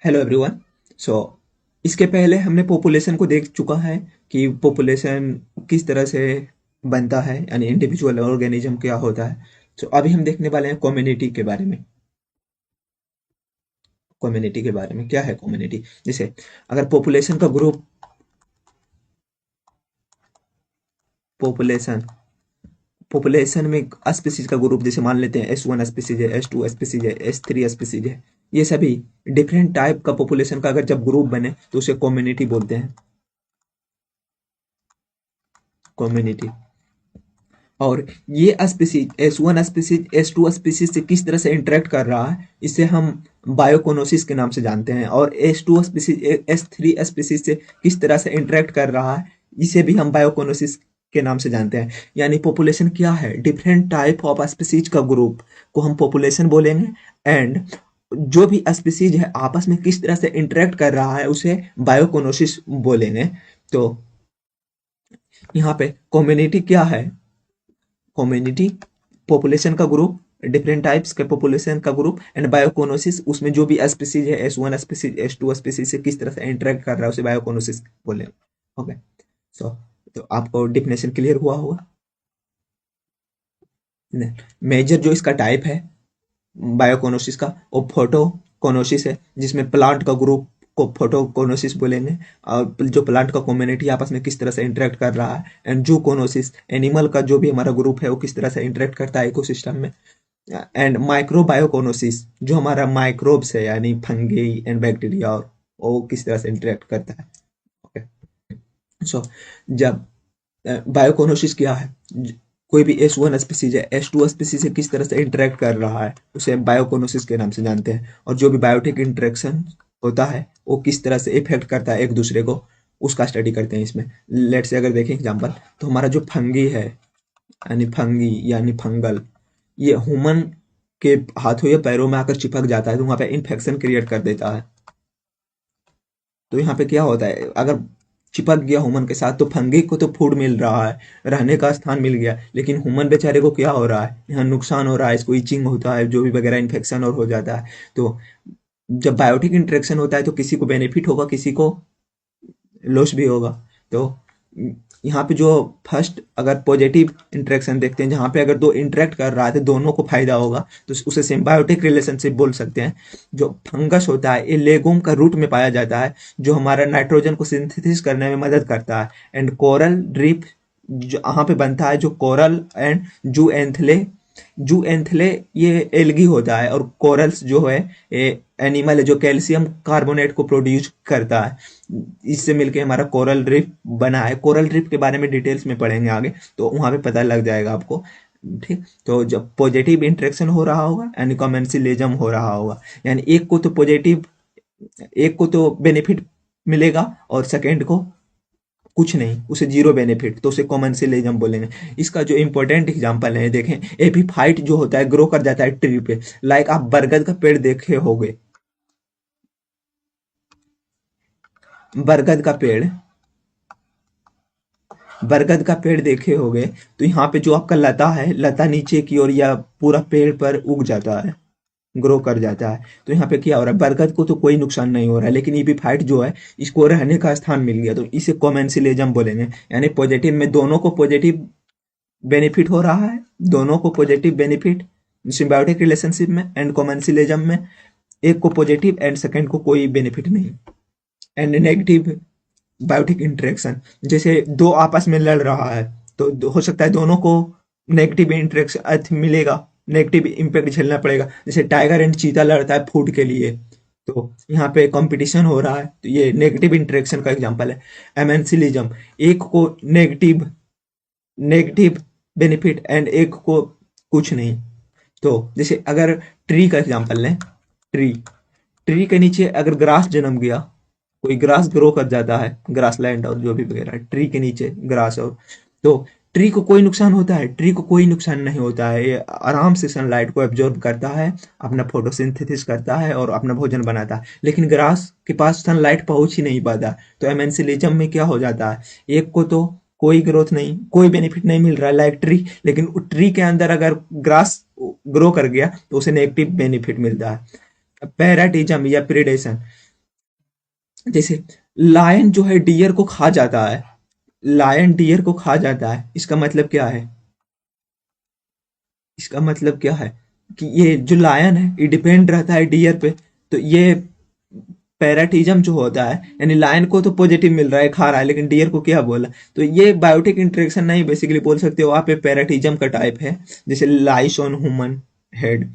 Hello everyone. सो इसके पहले हमने पॉपुलेशन को देख चुका है कि पॉपुलेशन किस तरह से बनता है, यानी इंडिविजुअल ऑर्गेनिज्म क्या होता है। सो अभी हम देखने वाले हैं कम्युनिटी के बारे में। कम्युनिटी के बारे में क्या है कम्युनिटी? जैसे अगर पॉपुलेशन का ग्रुप, पॉपुलेशन पॉपुलेशन में स्पीसीज का ग्रुप जैसे मान लेते हैं S1 स्पीसीज है, S2 स्पीसीज है, S3 स्पीसीज है। ये सभी डिफरेंट टाइप का पॉपुलेशन का अगर जब ग्रुप बने तो उसे कम्युनिटी बोलते हैं। कम्युनिटी। और ये species S1 species S2 species से किस तरह से इंटरेक्ट कर रहा है, इसे हम बायोकोनोसिस के नाम से जानते हैं। और S2 स्पीसीज S3 स्पीसीज से किस तरह से इंटरेक्ट कर रहा है, इसे भी हम बायोकोनोसिस के नाम से जानते हैं। यानी पॉपुलेशन क्या है? डिफरेंट टाइप ऑफ स्पीसीज का ग्रुप को हम पॉपुलेशन बोलेंगे। एंड जो भी स्पीसीज है आपस में किस तरह से इंटरेक्ट कर रहा है उसे बायोकोनोसिस बोलेंगे। तो यहाँ पे कम्युनिटी क्या है? कम्युनिटी पॉपुलेशन का ग्रुप, डिफरेंट टाइप्स के पॉपुलेशन का ग्रुप। एंड बायोकोनोसिस उसमें जो भी स्पीसीज है S1 स्पीसीज S2 स्पीसीज से किस तरह से इंटरेक्ट कर रहा है उसे बायोकोनोसिस बोले। ओके। सो तो आपको डिफिनेशन क्लियर हुआ होगा। मेजर जो इसका टाइप है बायोकोनोसिस का वो फोटोकोनोसिस है, जिसमें प्लांट का ग्रुप को फोटोकोनोसिस बोलेंगे। और जो प्लांट का कम्युनिटी आपस में किस तरह से इंटरेक्ट कर रहा है। एंड जूकोनोसिस एनिमल का जो भी हमारा ग्रुप है वो किस तरह से इंटरेक्ट करता है इकोसिस्टम में। एंड माइक्रोबायोकोनोसिस जो हमारा माइक्रोब्स है यानी फंगी एंड बैक्टीरिया, और वो किस तरह से इंटरेक्ट करता है। ओके। सो जब बायोकोनोसिस क्या है? कोई भी S1 स्पीसीज है S2 स्पीसीज से किस तरह से इंटरेक्ट कर रहा है उसे बायोकोनोसिस के नाम से जानते हैं। और जो भी बायोटिक इंटरेक्शन होता है वो किस तरह से इफेक्ट करता है एक दूसरे को, उसका स्टडी करते हैं इसमें। लेट से अगर देखें एग्जांपल, तो हमारा जो फंगी है यानी फंगल, ये ह्यूमन के हाथों या पैरों में आकर चिपक जाता है तो वहां पे इन्फेक्शन क्रिएट कर देता है। तो यहाँ पे क्या होता है, अगर चिपक गया ह्यूमन के साथ तो फंगी को तो फूड मिल रहा है, रहने का स्थान मिल गया, लेकिन ह्यूमन बेचारे को क्या हो रहा है, यहाँ नुकसान हो रहा है, इसको इचिंग होता है जो भी वगैरह इन्फेक्शन और हो जाता है। तो जब बायोटिक इंटरेक्शन होता है तो किसी को बेनिफिट होगा, किसी को लॉस भी होगा। तो यहाँ पे जो फर्स्ट अगर पॉजिटिव इंटरेक्शन देखते हैं, जहाँ पे अगर दो इंटरेक्ट कर रहा है तो दोनों को फायदा होगा, तो उसे सिम्बायोटिक रिलेशनशिप बोल सकते हैं। जो फंगस होता है ये लेगूम का रूट में पाया जाता है, जो हमारा नाइट्रोजन को सिंथेसिस करने में मदद करता है। एंड कोरल ड्रिप जो यहाँ पे बनता है, जो कोरल एंड जू एंथले ये एल्गी होता है। और कोरल्स जो है ये एनिमल है जो कैल्शियम कार्बोनेट को प्रोड्यूस करता है। इससे मिलके हमारा कोरल रीफ बना है। कोरल रीफ के बारे में डिटेल्स में पढ़ेंगे आगे, तो वहां पे पता लग जाएगा आपको। ठीक। तो जब पॉजिटिव इंटरेक्शन हो रहा होगा यानी कमेंसिलिज्म हो रहा होगा, यानी एक को तो पॉजिटिव, एक को तो बेनिफिट मिलेगा और सेकेंड को कुछ नहीं, उसे जीरो बेनिफिट, तो उसे कॉमर्शियलिज्म बोलेंगे। इसका जो इंपॉर्टेंट एग्जांपल है देखें, एपीफाइट जो होता है ग्रो कर जाता है ट्री पे। लाइक आप बरगद का पेड़ देखे होंगे, बरगद का पेड़, बरगद का पेड़ देखे होंगे। तो यहाँ पे जो आपका लता है, लता नीचे की ओर या पूरा पेड़ पर उग जाता है, ग्रो कर जाता है। तो यहाँ पे क्या हो रहा है, बरगद को तो कोई नुकसान नहीं हो रहा है, लेकिन एपीफाइट जो है इसको रहने का स्थान मिल गया, तो इसे कॉमेंसिलिज्म बोलेंगे। यानी पॉजिटिव में दोनों को पॉजिटिव बेनिफिट हो रहा है, दोनों को पॉजिटिव बेनिफिट सिम्बायोटिक रिलेशनशिप में। एंड कॉमेंसिलिज्म में एक को पॉजिटिव एंड सेकंड को कोई बेनिफिट नहीं। एंड नेगेटिव बायोटिक इंटरेक्शन, जैसे दो आपस में लड़ रहा है तो हो सकता है दोनों को नेगेटिव इंटरेक्शन अर्थ मिलेगा, नेगेटिव इम्पैक्ट झेलना पड़ेगा। जैसे टाइगर एंड चीता लड़ता है फूड के लिए, तो यहाँ पे कंपटीशन हो रहा है, तो ये नेगेटिव इंटरेक्शन का एग्जांपल है। एमेंसिलिज्म, एक को नेगेटिव नेगेटिव बेनिफिट एंड एक को कुछ नहीं। तो जैसे अगर ट्री का एग्जांपल लें, ट्री ट्री के नीचे अगर ग्रास जन्म गया, कोई ग्रास ग्रो कर जाता है, ग्रास लैंड और जो भी वगैरह ट्री के नीचे ग्रास, और तो ट्री को कोई नुकसान होता है? ट्री को कोई नुकसान नहीं होता है, ये आराम से सनलाइट को एब्जॉर्ब करता है, अपना फोटोसिंथेसिस करता है और अपना भोजन बनाता है। लेकिन ग्रास के पास सनलाइट पहुंच ही नहीं पाता, तो एमेंसिलिज्म में क्या हो जाता है, एक को तो कोई ग्रोथ नहीं, कोई बेनिफिट नहीं मिल रहा है लाइक ट्री, लेकिन ट्री के अंदर अगर ग्रास ग्रो कर गया तो उसे नेगेटिव बेनिफिट मिलता है। पैराटिज्म या प्रीडेशन, जैसे लायन जो है डियर को खा जाता है, लायन डियर को खा जाता है, इसका मतलब क्या है? इसका मतलब क्या है कि ये जो लायन है ये डिपेंड रहता है डियर पे। तो ये पैराटिज्म जो होता है, यानी लायन को तो पॉजिटिव मिल रहा है, खा रहा है, लेकिन डियर को क्या बोला? तो ये बायोटिक इंटरेक्शन नहीं, बेसिकली बोल सकते हो आप, ये पैराटिज्म का टाइप है, जैसे लाइस ऑन ह्यूमन हेड।